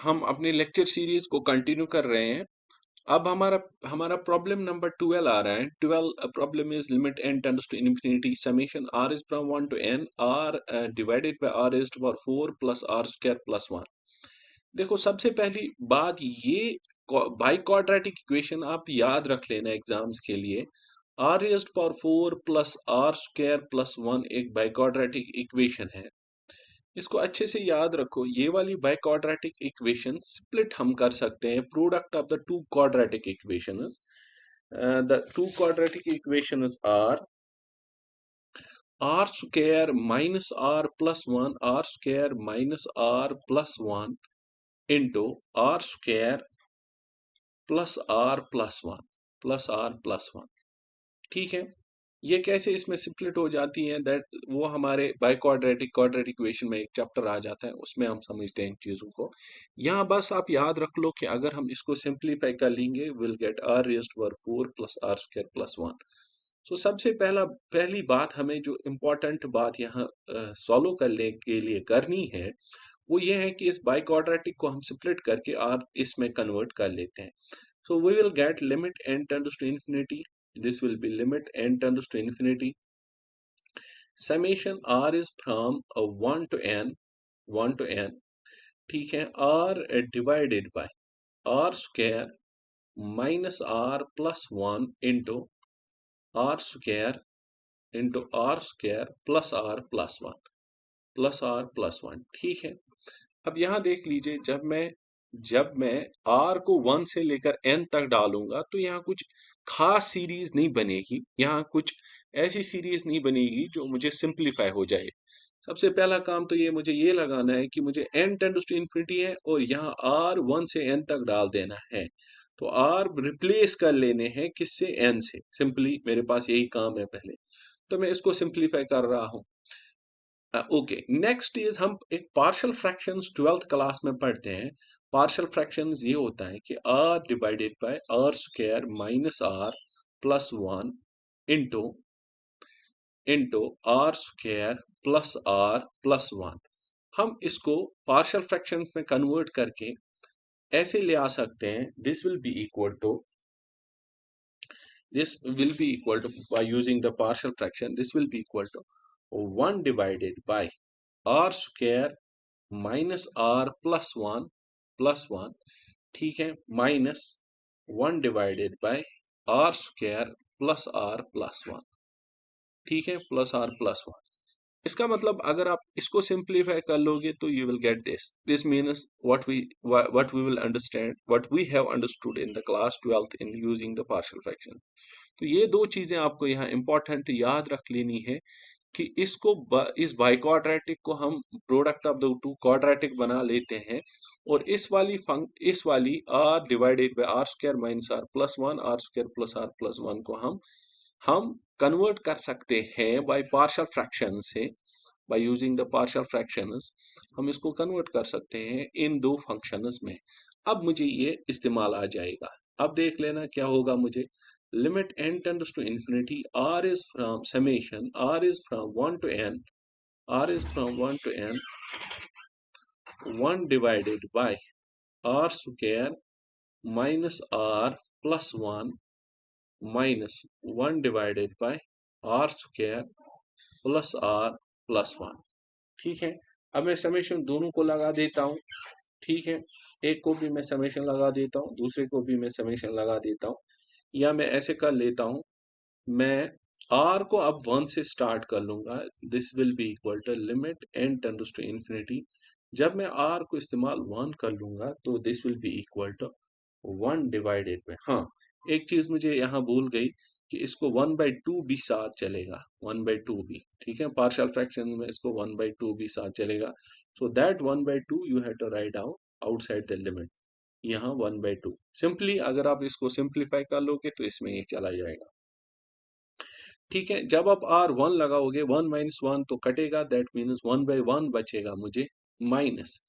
हम अपनी lecture series को कंटिन्यू कर रहे हैं। अब हमारा हमारा प्रॉब्लम नंबर 12 आ रहा है। 12 problem is limit n tends to infinity summation r is from 1 to n r divided by r is to power 4 plus r square plus 1। देखो, सबसे पहली बात ये बाई क्वाड्रेटिक इक्वेशन आप याद रख लेना एग्जाम्स के लिए। r is to power 4 plus r square plus 1 एक बाई क्वाड्रेटिक इक्वेशन है। इसको अच्छे से याद रखो। ये वाली बाई क्वाड्रेटिक इक्वेशन स्प्लिट हम कर सकते हैं product of the two quadratic equations. The two quadratic equations are r square minus r plus 1 r square minus r plus 1 into r square plus r plus 1 plus r plus 1। ठीक है, ये कैसे इसमें split हो जाती हैं, that वो हमारे बाय क्वाड्रेटिक इक्वेशन में एक चैप्टर आ जाता है, उसमें हम समझते हैं इन चीजों को। यहाँ बस आप याद रख लो कि अगर हम इसको सिंप्लीफाई कर लेंगे will get r raised to power 4 plus r square plus 1। So सबसे पहली बात हमें जो इम्पोर्टेंट बात यहाँ सॉल्व करने के लिए करनी है वो ये है कि इस बाय क्वाड्रेटिक को हम स्प्लिट करके r इसमें कन्वर्ट कर लेते हैं। So we will get limit n tends to infinity, this will be limit n tends to infinity summation r is from 1 to n, ठीक है, r divided by r square minus r plus 1 into r square plus r plus 1 plus r plus 1। ठीक है, अब यहाँ देख लीजिए, जब मैं r को 1 से लेकर n तक डालूंगा तो यहाँ कुछ खास सीरीज नहीं बनेगी, यहाँ कुछ ऐसी सीरीज नहीं बनेगी जो मुझे सिंप्लीफाई हो जाए। सबसे पहला काम तो ये मुझे ये लगाना है कि मुझे n टेंड्स टू इंफिनिटी है और यहाँ r 1 से n तक डाल देना है। तो r रिप्लेस कर लेने हैं किससे, n से। सिंपली मेरे पास यही काम है पहले, तो मैं इसको सिंप्लीफाई कर रहा हूँ। ओके, नेक्स्ट इज हम एक पार्शियल फ्रैक्शंस 12th क्लास में पढ़ते हैं। पार्शियल फ्रैक्शंस ये होता है कि r divided by r square minus r plus 1 into r square plus r plus 1। हम इसको पार्शियल फ्रैक्शंस में कन्वर्ट करके ऐसे ले आ सकते हैं, this will be equal to by using the partial fraction, this will be equal to 1 divided by r square minus r plus 1 ठीक है, minus 1 divided by r square plus r plus 1। ठीक है, प्लस r प्लस 1। इसका मतलब अगर आप इसको simplify कर लोगे तो you will get this means what we will understand what we have understood in the class 12th in using the partial fraction. तो ये दो चीजें आपको यहाँ इंपॉर्टेंट याद रख लेनी है कि इस बाई क्वाड्रेटिक को हम product of the two quadratic बना लेते हैं और इस वाली r divided by r square minus r plus 1 r square plus r plus 1 को हम कन्वर्ट कर सकते हैं बाय पार्शियल फ्रैक्शन से। Bye using the partial fractions हम इसको कन्वर्ट कर सकते हैं इन दो फंक्शंस में। अब मुझे ये इस्तेमाल आ जाएगा। अब देख लेना क्या होगा मुझे। limit n tends to infinity r is from summation r is from 1 to n 1 divided by r square minus r plus 1 minus 1 divided by r square plus r plus 1। ठीक है, अब मैं समेशन दोनों को लगा देता हूँ। ठीक है, एक को भी मैं समेशन लगा देता हूँ, दूसरे को भी मैं समेशन लगा देता हूँ, या मैं ऐसे कर लेता हूँ, मैं r को अब 1 से स्टार्ट कर लूंगा। This will be equal to limit n tends to infinity. जब मैं r को इस्तेमाल 1 कर लूंगा तो this will be equal to 1 divided by, हाँ एक चीज मुझे यहाँ भूल गई कि इसको 1/2 भी साथ चलेगा, 1/2 भी। ठीक है, पार्शियल फ्रैक्शन में इसको 1/2 भी साथ चलेगा। So that 1/2 you have to write out outside the limit, यहाँ 1/2। सिंपली अगर आप इसको सिंप्लीफाई कर लोगे तो इसमें ये चला जाएगा। ठीक है, जब आप r 1 लगाओगे 1 माइनस 1 तो कटेगा, दैट मीन्स 1/1 बचेगा मुझे, माइनस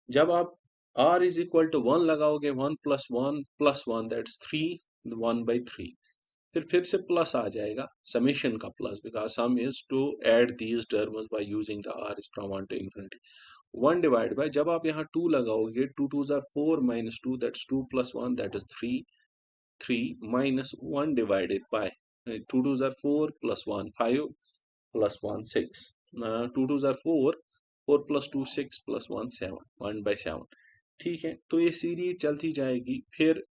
जब आप r इज इक्वल टू 1 लगाओगे 1 प्लस 1 दैट्स 3 1/3। फिर से प्लस आ जाएगा, समेशन का plus, because sum is to add these terms by using the r is from 1 to infinity. 1 divide by, जब आप यहाँ 2 लगाओगे, 2 2 जार 4 minus 2 that's 2 plus 1 that is 3, 3 minus 1 divided by 2 2 जार 4 प्लस 1 5 प्लस 1 6, 2 2 जार 4, 4 प्लस 2 6 प्लस 1 7, 1 बाय 7। ठीक है, तो ये सीरीज चलती जाएगी। फिर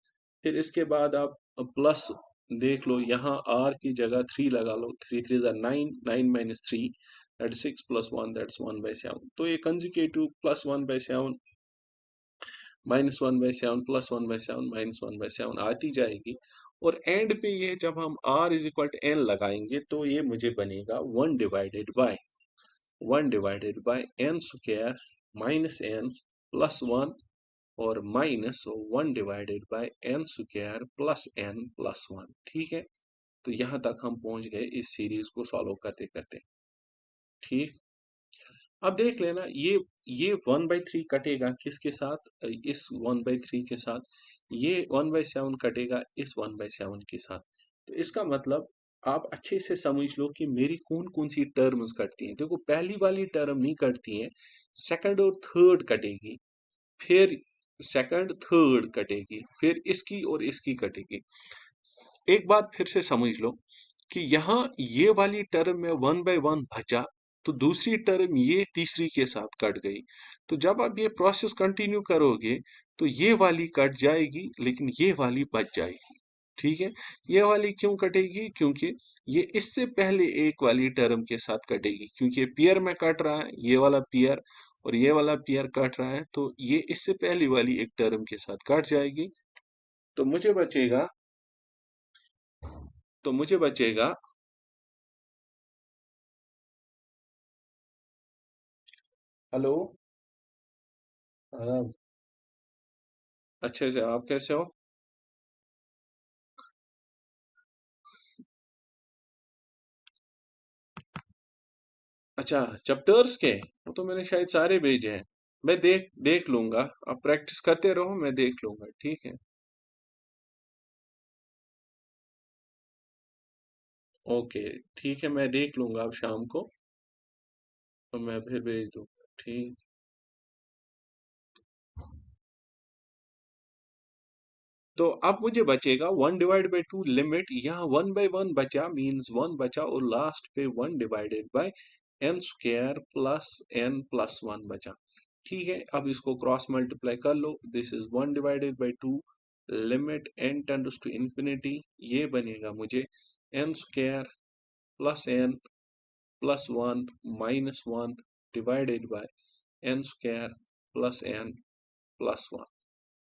इसके बाद आप प्लस देख लो, यहाँ r की जगह 3 लगा लो, 3 3 जार 9, 9 minus 3 that 6 plus 1 that's 1 by 7। तो ये consecutive plus 1 by 7 minus 1 by 7 plus 1 by 7 minus 1 by 7 आती जाएगी। और एंड पे ये जब हम r is equal to n लगाएंगे तो ये मुझे बनेगा 1 divided by n square minus n plus 1 और minus 1 divided by n square plus n plus 1। ठीक है, तो यहाँ तक हम पहुंच गए इस सीरीज को सॉल्व करते करते। ठीक, अब देख लेना, ये 1/3 कटेगा किसके साथ, इस 1/3 के साथ, ये 1/7 कटेगा इस 1/7 के साथ। तो इसका मतलब आप अच्छे से समझ लो कि मेरी कौन कौन सी टर्म्स कटती हैं। देखो, पहली वाली टर्म नहीं कटती है, सेकंड और थर्ड कटेगी, फिर सेकंड थर्ड कटेगी, फिर इसकी और इसकी कटेगी। एक बात फिर से समझ लो कि यहाँ ये वाली टर्म में 1/1 बचा, तो दूसरी टर्म ये तीसरी के साथ कट गई। तो जब आप ये प्रोसेस कंटिन्यू करोगे तो ये वाली कट जाएगी लेकिन ये वाली बच जाएगी। ठीक है, ये वाली क्यों कटेगी, क्योंकि ये इससे पहले एक वाली टर्म के साथ कटेगी, क्योंकि पेयर में कट रहा है, ये वाला पेयर और ये वाला पेयर कट रहा है, तो ये इससे पहली वाली एक टर्म के साथ कट जाएगी। तो मुझे बचेगा तो मुझे बचेगा हेलो। हाँ, अच्छे से, आप कैसे हो? अच्छा, चैप्टर्स के वो तो मैंने शायद सारे भेजे हैं। मैं देख देख लूंगा, आप प्रैक्टिस करते रहो, मैं देख लूंगा। ठीक है, ओके, ठीक है, मैं देख लूंगा अब शाम को, तो मैं फिर भेज दूंगा। ठीक, तो अब मुझे बचेगा 1/2 लिमिट, यहाँ 1/1 बचा, मीन्स 1 बचा, और लास्ट पे 1 divided by n square plus n plus 1 बचा। ठीक है, अब इसको क्रॉस मल्टीप्लाई कर लो, this is 1/2 limit n tends to infinity, ये बनेगा मुझे n square plus n plus 1 minus 1 divided by n square plus n plus 1।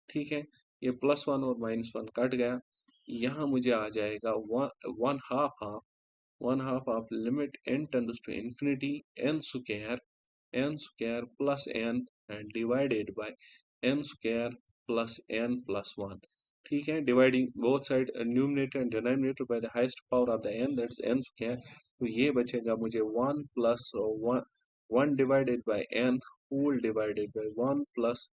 ठीक है, ये प्लस 1 और माइनस 1 कट गया, यहाँ मुझे आ जाएगा one half half, one half of limit n tends to infinity n square plus n divided by n square plus n plus 1। ठीक है, dividing both side numerator and denominator by the highest power of the n, that's n square. तो ये बचेगा मुझे 1 plus 1, 1 divided by n whole divided by 1 plus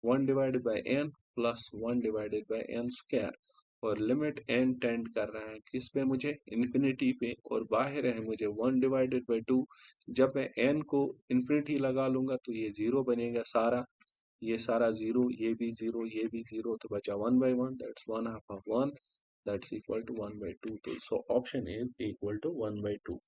1 divided by n plus 1 divided by n square. और limit n tend कर रहा है किस पे, मुझे इन्फिनिटी पे, और बाहर है मुझे 1/2। जब मैं n को इन्फिनिटी लगा लूंगा तो ये जीरो बनेगा सारा, ये सारा जीरो, ये भी जीरो, ये भी जीरो, तो बचा 1/1, दैट्स 1/2 दैट्स इक्वल टू 1/2। तो so option is equal to 1/2।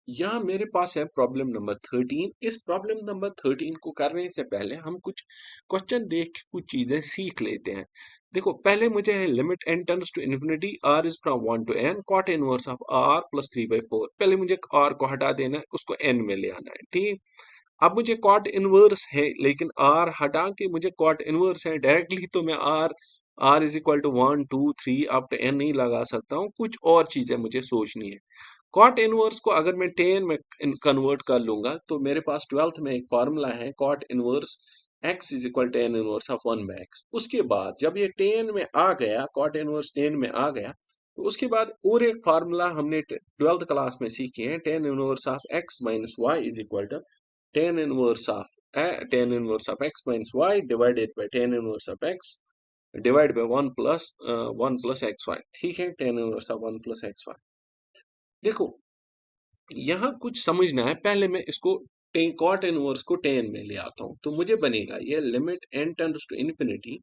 यहाँ मेरे पास है प्रॉब्लम नंबर 13। इस प्रॉब्लम नंबर 13 को करने से पहले हम कुछ क्वेश्चन देख के कुछ चीजें सीख लेते हैं। देखो, पहले मुझे है limit n tends to infinity r is from 1 to n cot inverse of r plus 3/4। पहले मुझे r को हटा देना है, उसको n में ले आना है। ठीक, अब मुझे कॉट इनवर्स है, लेकिन r हटा के मुझे कॉट इनवर्स है, डायरेक्टली तो मैं r is equal to 1 2 3 up to n नहीं लगा सकता हूँ, कुछ और चीजें मुझे सोचनी है। कॉट इनवर्स को अगर मैं टेन में कन्वर्ट कर लूंगा तो मेरे पास 12th में एक फॉर्मूला है, cot inverse x is equal tan inverse of 1/x। उसके बाद जब ये टेन में आ गया, कॉट इनवर्स टेन में आ गया, तो उसके बाद और एक फार्मूला हमने 12th क्लास में सीखे हैं, tan inverse of x minus y is equal to tan inverse of x minus y divided by tan inverse of x divide by 1 plus x y. ठीक है, tan inverse of 1 plus x y. देखो, यहाँ कुछ समझना है, पहले मैं इसको कॉट इनवर्स को टेन में ले आता हूं तो मुझे बनेगा ये limit n tends to infinity,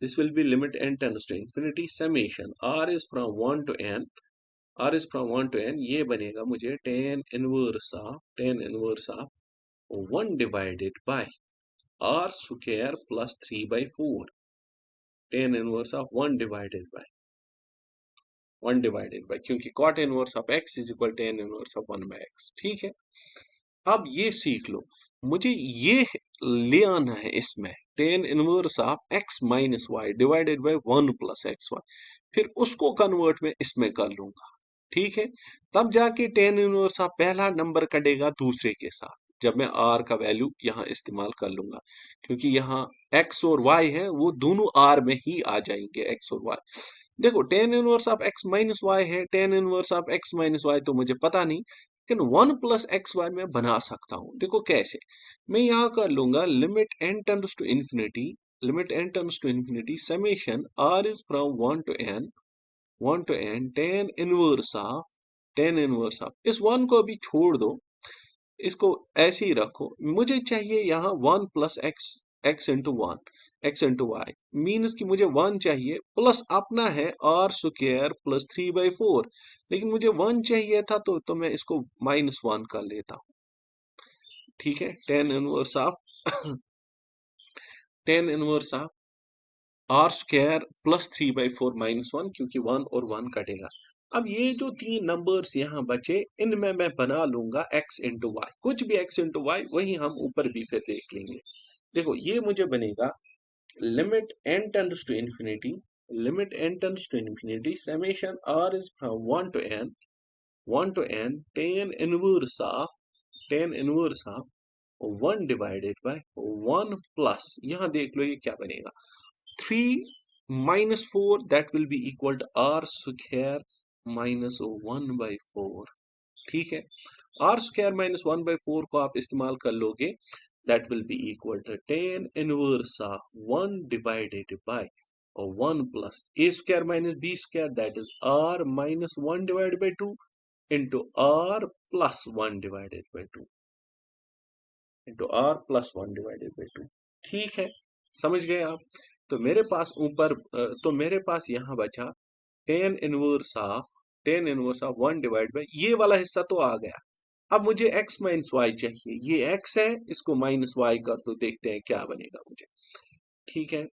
this will be limit n tends to infinity summation r is from 1 to n, r is from 1 to n, ये बनेगा मुझे tan inverse of 1 divided by r square plus 3/4, tan inverse of 1 divided by क्योंकि cot inverse of x is equal tan inverse of 1 by x। ठीक है, अब ये सीख लो, मुझे ये ले आना है इसमें tan inverse of x minus y divided by 1 plus x y, फिर उसको कन्वर्ट में इसमें कर लूंगा। ठीक है, तब जाके टेन इनवर्स ऑफ पहला नंबर कटेगा दूसरे के साथ, जब मैं r का वैल्यू यहाँ इस्तेमाल कर लूंगा, क्योंकि यहाँ x और y है वो दोनों r में ही आ जाएंगे, x और y। देखो tan inverse of x minus Y है, tan inverse of x minus Y तो मुझे पता नहीं, लेकिन 1 प्लस एक्स वाई में बना सकता हूं। देखो कैसे, मैं यहाँ कर लूंगा limit n tends to infinity, limit n tends to infinity summation r is from 1 to n tan inverse of इस 1 को अभी छोड़ दो, इसको ऐसे ही रखो, मुझे चाहिए यहाँ 1 plus x, x into one, x into y, means कि मुझे 1 चाहिए, प्लस अपना है r स्क्वायर प्लस 3/4, लेकिन मुझे 1 चाहिए था तो मैं इसको -1 कर लेता हूँ। ठीक है, tan inverse of ten inverse of r square plus 3/4 -1, क्योंकि 1 और 1 कटेगा। अब ये जो तीन नंबर्स यहाँ बचे, इनमें मैं बना लूंगा x इंटू वाई, कुछ भी x इंटू वाई, वही हम ऊपर भी फिर देख लेंगे। देखो ये मुझे बनेगा limit n tends to infinity, limit n tends to infinity summation r is from 1 to n tan inverse of 1 divided by 1 plus, यहाँ देख लो ये क्या बनेगा, 3 minus 4 that will be equal to r square minus 1/4। ठीक है, r square minus 1/4 को आप इस्तेमाल कर लोगे, that will be equal to tan inverse of 1 divided by 1 plus a square minus b square, that is r minus 1 divided by 2 into r plus 1 divided by 2 into r plus 1 divided by 2। ठीक है, समझ गए आप? तो मेरे पास ऊपर तो मेरे पास यहाँ बचा ten inverse of 1 divide by, ये वाला हिस्सा तो आ गया। अब मुझे x माइनस वाई चाहिए, ये x है, इसको माइनस वाई कर दो, देखते हैं क्या बनेगा मुझे। ठीक है,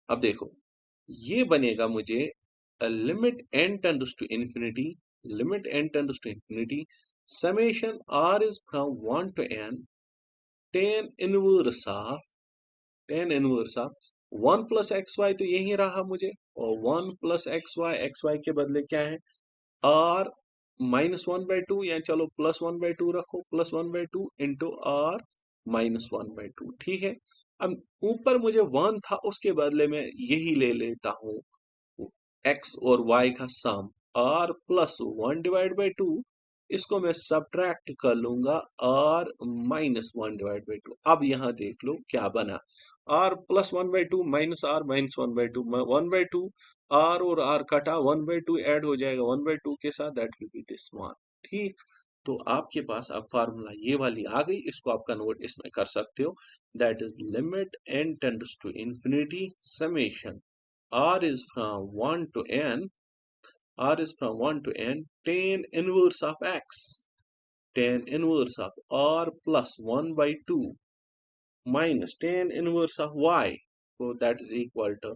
अब देखो ये बनेगा मुझे limit n tends to infinity, limit n tends to infinity summation r is from 1 to n tan inverse of 1 plus x y, तो यही रहा मुझे, और 1 प्लस एक्स वाई के बदले क्या है, आर -1/2, या चलो +1/2 रखो, +1/2 इंटू आर -1/2। ठीक है, अब ऊपर मुझे 1 था, उसके बदले में यही ले लेता हूँ, एक्स और वाई का सम, आर प्लस 1 डिवाइड बाई 2, इसको मैं सब्ट्रैक्ट कर लूंगा r -1 डिवाइड बाई 2। अब यहाँ देख लो क्या बना, r plus 1/2 minus r -1/2, 1/2 r और r कटा, 1/2 ऐड हो जाएगा 1/2 के साथ, that will B this one. ठीक, तो आपके पास अब फार्मूला ये वाली आ गई, इसको आप कन्वर्ट इसमें कर सकते हो, that is limit n tends to infinity summation r is from 1 to n, r is from 1 to n, tan inverse of x, tan inverse of r plus 1 by 2 minus tan inverse of y, so that is equal to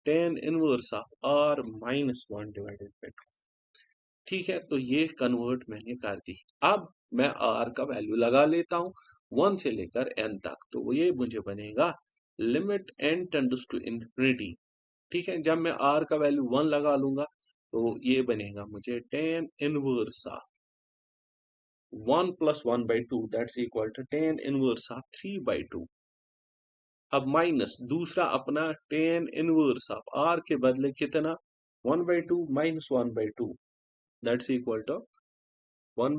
tan inverse of r minus 1 divided by 2। ठीक है, तो ये convert मैंने कर दी। अब मैं r का value लगा लेता हूँ 1 से लेकर n तक, तो ये मुझे बनेगा limit n tends to infinity. ठीक है, जब मैं r का वैल्यू 1 लगा लूंगा तो ये बनेगा मुझे tan inverse of 1 plus 1/2, that's equal to tan inverse of 3/2। अब माइनस दूसरा अपना टेन इनवर्स ऑफ r के बदले कितना, 1/2 minus 1/2, that's equal to 1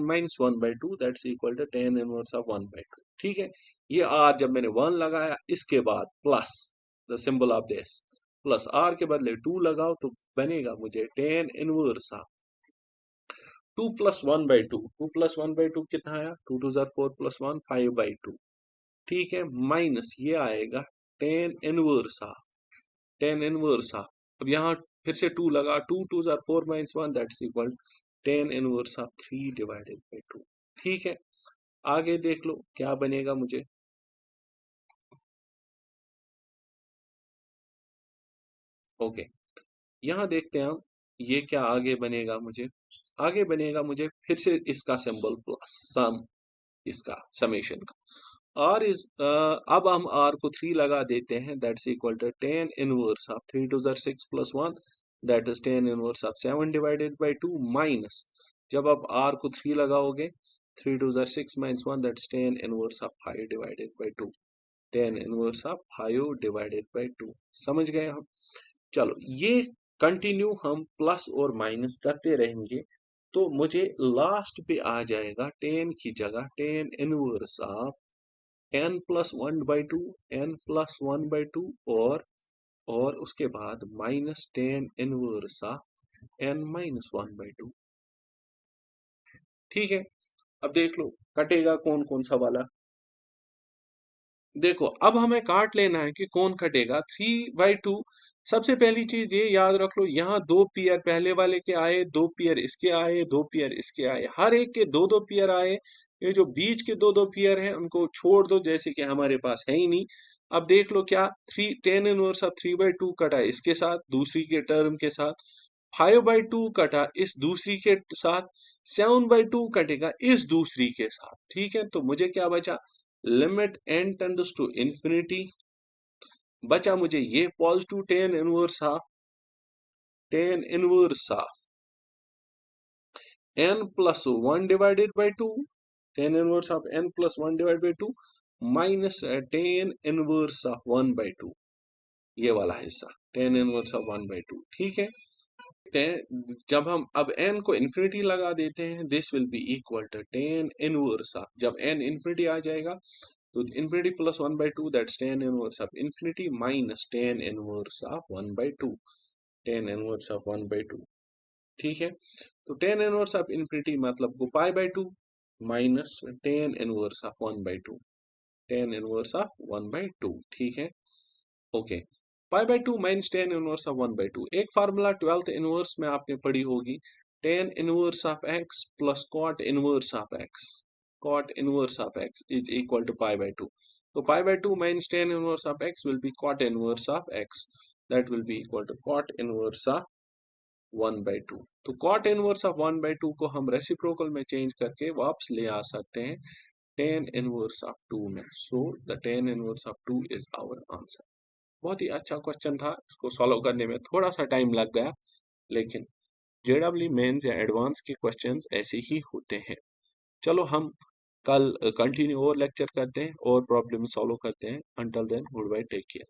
minus 1/2, that's equal to tan inverse of 1/2। ठीक है, ये r जब मैंने 1 लगाया, इसके बाद plus the symbol of this, plus r के बदले 2 लगाओ, तो बनेगा मुझे टेन इनवर्स ऑफ 2 + 1/2 कितना आया, 2 × 2 = 4 + 1 5/2, ठीक है, माइनस ये आएगा tan 1 अब यहाँ फिर से 2 लगा, 2 × 2 = 4 - 1 दैट्स इक्वल tan 1 3/2, ठीक है। आगे देख लो क्या बनेगा मुझे, ओके, यहाँ देखते हैं हम ये क्या आगे बनेगा मुझे, आगे बनेगा मुझे फिर से इसका सिंबल प्लस सम, इसका समेशन का आर इज, अब हम आर को 3 लगा देते हैं, that's equal to tan 1 3 × 2 = 6 + 1 that is tan 1 7/2 minus, जब आप आर को 3 लगाओगे 3 × 2 = 6 - 1 दैट्स tan 1 5/2, tan 1 5/2, समझ गए हम। चलो ये कंटिन्यू हम प्लस और माइनस करते रहेंगे, तो मुझे लास्ट पे आ जाएगा tan की जगह tan 1 n+1/2 n+1/2 और उसके बाद माइनस tan 1 n-1/2, ठीक है। अब देख लो कटेगा कौन कौन सा वाला, देखो अब हमें काट लेना है कि कौन कटेगा 3/2। सबसे पहली चीज ये याद रख लो, यहाँ 2 पेयर पहले वाले के आए, 2 पेयर इसके आए, 2 पेयर इसके आए, हर एक के 2-2 पेयर आए। ये जो बीच के 2-2 पेयर हैं उनको छोड़ दो, जैसे कि हमारे पास है ही नहीं। अब देख लो क्या, 3 tan 1 3/2 कटा इसके साथ, दूसरी के टर्म के साथ, 5/2 कटा इस दूसरी के साथ, 7/2 कटेगा इस दूसरी के साथ, ठीक है। तो मुझे क्या बचा, limit n tends to infinity, बचा मुझे ये positive tan 1 n+1/2, tan 1 n+1/2 minus tan 1 ये वाला हिस्सा tan 1 ठीक है। जब हम अब n को इन्फिनिटी लगा देते हैं, this will be equal to tan 1, जब n इन्फिनिटी आ जाएगा तो infinity +1/2 that's tan 1 minus tan 1 ठीक है। तो tan 1 मतलब को π/2 माइनस tan 1 ठीक है, ओके। π/2 माइनस tan 1 एक फार्मूला 12th इनवर्स में आपने पढ़ी होगी, tan 1 plus cot 1 is equal to π/2, तो π/2 minus tan 1 will be cot 1 that will be equal to cot 1/2। तो cot 1/2 को हम रेसिप्रोकल में चेंज करके वापस ले आ सकते हैं tan 1 में, so the tan 1 is our answer. बहुत ही अच्छा क्वेश्चन था, इसको सॉल्व करने में थोड़ा सा टाइम लग गया, लेकिन जेडब्ल्यू मेंस या एडवांस के क्वेश्चंस ऐसे ही होते हैं। चलो हम कल कंटिन्यू और लेक्चर करते हैं और प्रॉब्लम सॉल्व करते हैं। Until then goodbye, take care.